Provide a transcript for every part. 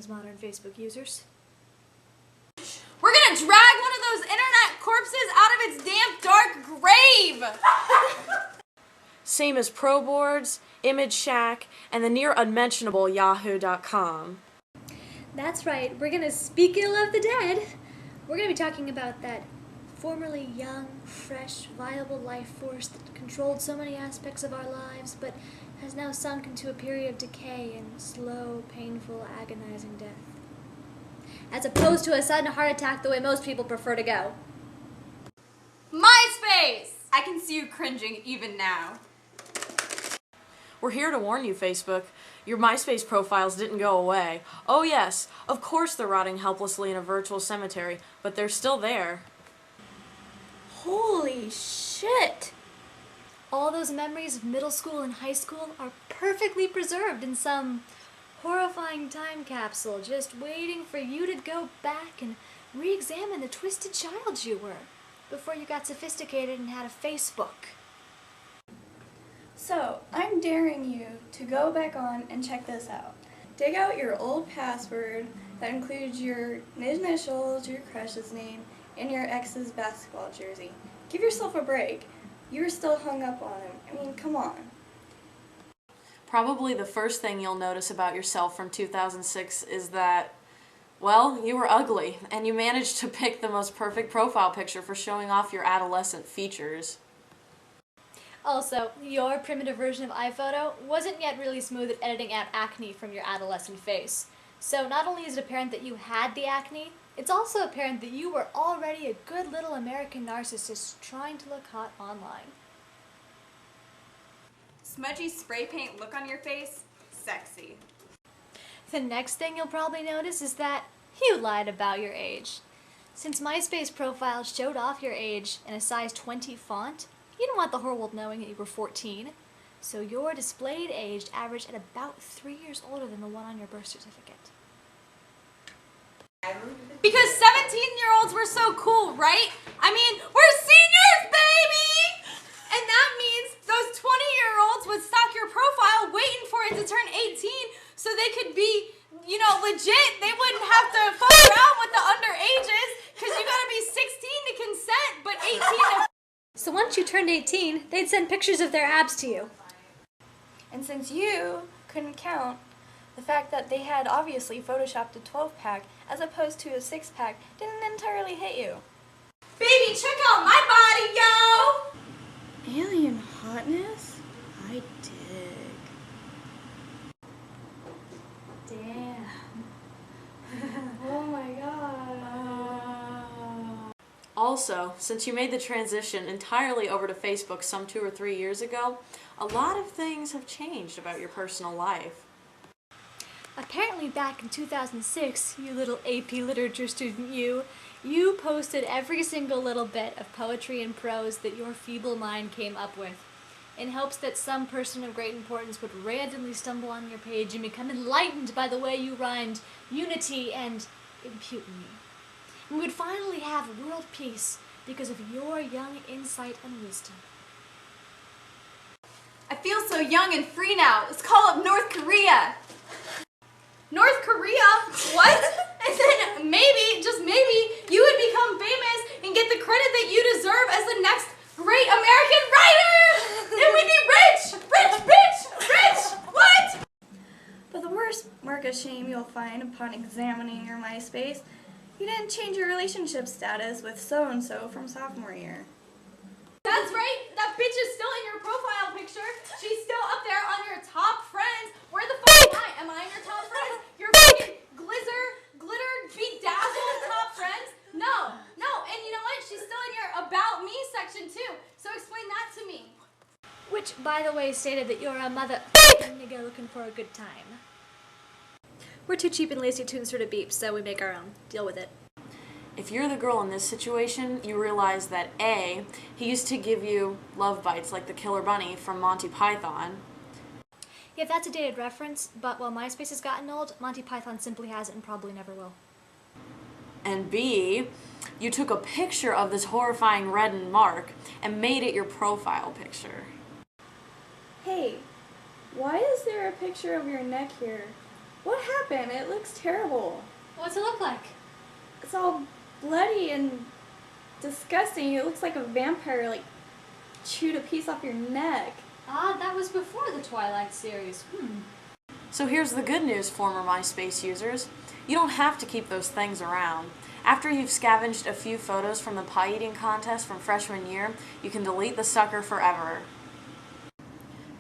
Greetings, modern Facebook users. We're gonna drag one of those internet corpses out of its damp, dark grave! Same as Pro Boards, Image Shack, and the near unmentionable Yahoo.com. That's right, we're gonna speak ill of the dead. We're gonna be talking about that formerly young, fresh, viable life force that controlled so many aspects of our lives, but has now sunk into a period of decay and slow, painful, agonizing death. As opposed to a sudden heart attack the way most people prefer to go. MySpace! I can see you cringing even now. We're here to warn you, Facebook. Your MySpace profiles didn't go away. Oh yes, of course they're rotting helplessly in a virtual cemetery, but they're still there. Holy shit! All those memories of middle school and high school are perfectly preserved in some horrifying time capsule, just waiting for you to go back and re-examine the twisted child you were before you got sophisticated and had a Facebook. So, I'm daring you to go back on and check this out. Dig out your old password that includes your initials, your crush's name, and your ex's basketball jersey. Give yourself a break. You're still hung up on him. I mean, come on. Probably the first thing you'll notice about yourself from 2006 is that, well, you were ugly, and you managed to pick the most perfect profile picture for showing off your adolescent features. Also, your primitive version of iPhoto wasn't yet really smooth at editing out acne from your adolescent face. So not only is it apparent that you had the acne, it's also apparent that you were already a good little American narcissist trying to look hot online. Smudgy spray paint look on your face? Sexy. The next thing you'll probably notice is that you lied about your age. Since MySpace profiles showed off your age in a size 20 font, you didn't want the whole world knowing that you were 14. So your displayed age averaged at about 3 years older than the one on your birth certificate. Because 17-year-olds were so cool, right? I mean, we're seniors, baby! And that means those 20-year-olds would stalk your profile waiting for it to turn 18 so they could be, you know, legit. They wouldn't have to fuck around with the underages because you gotta be 16 to consent, but 18 to... So once you turned 18, they'd send pictures of their abs to you. And since you couldn't count, the fact that they had obviously photoshopped a 12-pack as opposed to a 6-pack didn't entirely hit you. Baby, check out my body, yo! Alien hotness? I dig. Damn. Oh my god. Also, since you made the transition entirely over to Facebook some 2 or 3 years ago, a lot of things have changed about your personal life. Apparently back in 2006, you little AP literature student you posted every single little bit of poetry and prose that your feeble mind came up with, in hopes that some person of great importance would randomly stumble on your page and become enlightened by the way you rhymed unity and imputiny. And we would finally have world peace because of your young insight and wisdom. I feel so young and free now. Let's call up North Korea. North Korea? What? And then maybe, just maybe, you would become famous and get the credit that you deserve as the next great American writer! And we'd be rich! Rich, bitch! Rich! What? But the worst mark of shame you'll find upon examining your MySpace, you didn't change your relationship status with so-and-so from sophomore year. That's right, that bitch is still in your profile picture. She's still up there on your top friends. Where the fuck am I? Am I in your top friends? Your fucking glitter, bedazzled top friends? No, and you know what? She's still in your About Me section too. So explain that to me. Which, by the way, stated that you're a mother nigga looking for a good time. We're too cheap and lazy to insert a beep, so we make our own. Deal with it. If you're the girl in this situation, you realize that A, he used to give you love bites like the Killer Bunny from Monty Python. Yeah, that's a dated reference, but while MySpace has gotten old, Monty Python simply hasn't and probably never will. And B, you took a picture of this horrifying reddened mark and made it your profile picture. Hey, why is there a picture of your neck here? What happened? It looks terrible. What's it look like? It's all bloody and disgusting. It looks like a vampire, like, chewed a piece off your neck. Ah, that was before the Twilight series. So here's the good news, former MySpace users. You don't have to keep those things around. After you've scavenged a few photos from the pie eating contest from freshman year, you can delete the sucker forever.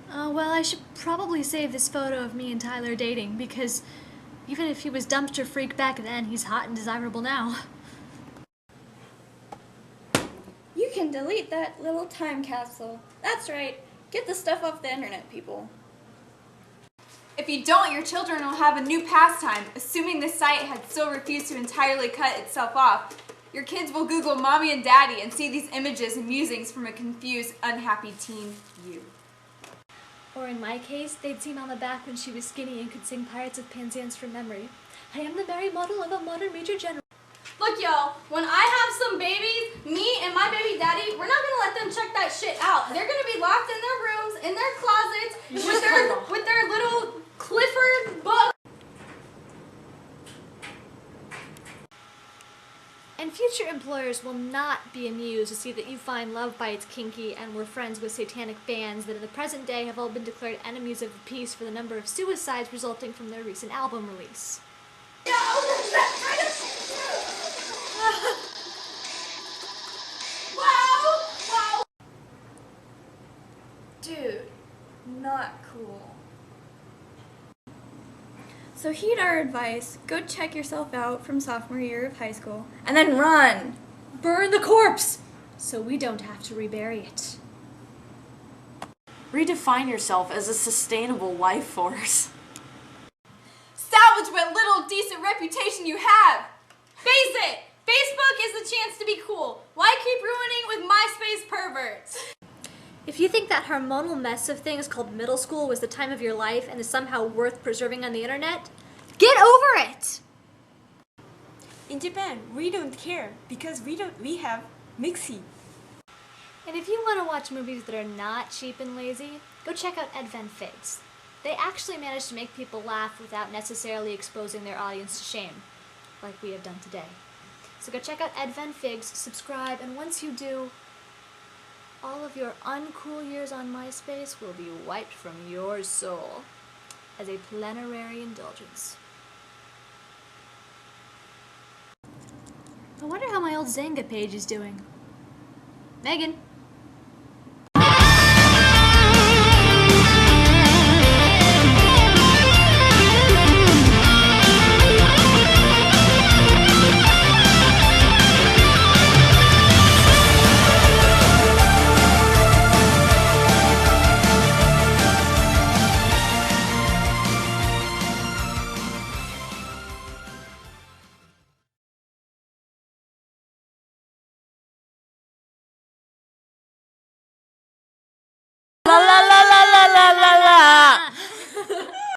Well, I should probably save this photo of me and Tyler dating, because even if he was dumpster freak back then, he's hot and desirable now. You can delete that little time capsule. That's right. Get the stuff off the internet, people. If you don't, your children will have a new pastime, assuming the site had still refused to entirely cut itself off. Your kids will Google Mommy and Daddy and see these images and musings from a confused, unhappy teen you. Or in my case, they'd see Mama back when she was skinny and could sing Pirates of Penzance from memory. I am the merry model of a modern Major General. Look, y'all, when I have some babies, me and my baby daddy, we're not gonna let them check that shit out. They're gonna be locked in their rooms, in their closets, with their little Clifford book. And future employers will not be amused to see that you find Love Bites kinky and were friends with satanic bands that in the present day have all been declared enemies of the peace for the number of suicides resulting from their recent album release. Wow! Dude, not cool. So heed our advice, go check yourself out from sophomore year of high school, and then run! Burn the corpse! So we don't have to rebury it. Redefine yourself as a sustainable life force. Salvage what little decent reputation you have. Face it, Facebook is the chance to be cool. Why keep ruining with MySpace perverts? If you think that hormonal mess of things called middle school was the time of your life and is somehow worth preserving on the internet, get over it! In Japan, we don't care because we have Mixi. And if you want to watch movies that are not cheap and lazy, go check out Advent Figs. They actually manage to make people laugh without necessarily exposing their audience to shame, like we have done today. So go check out Advent Figs, subscribe, and once you do, all of your uncool years on MySpace will be wiped from your soul as a plenary indulgence. I wonder how my old Zanga page is doing. Megan?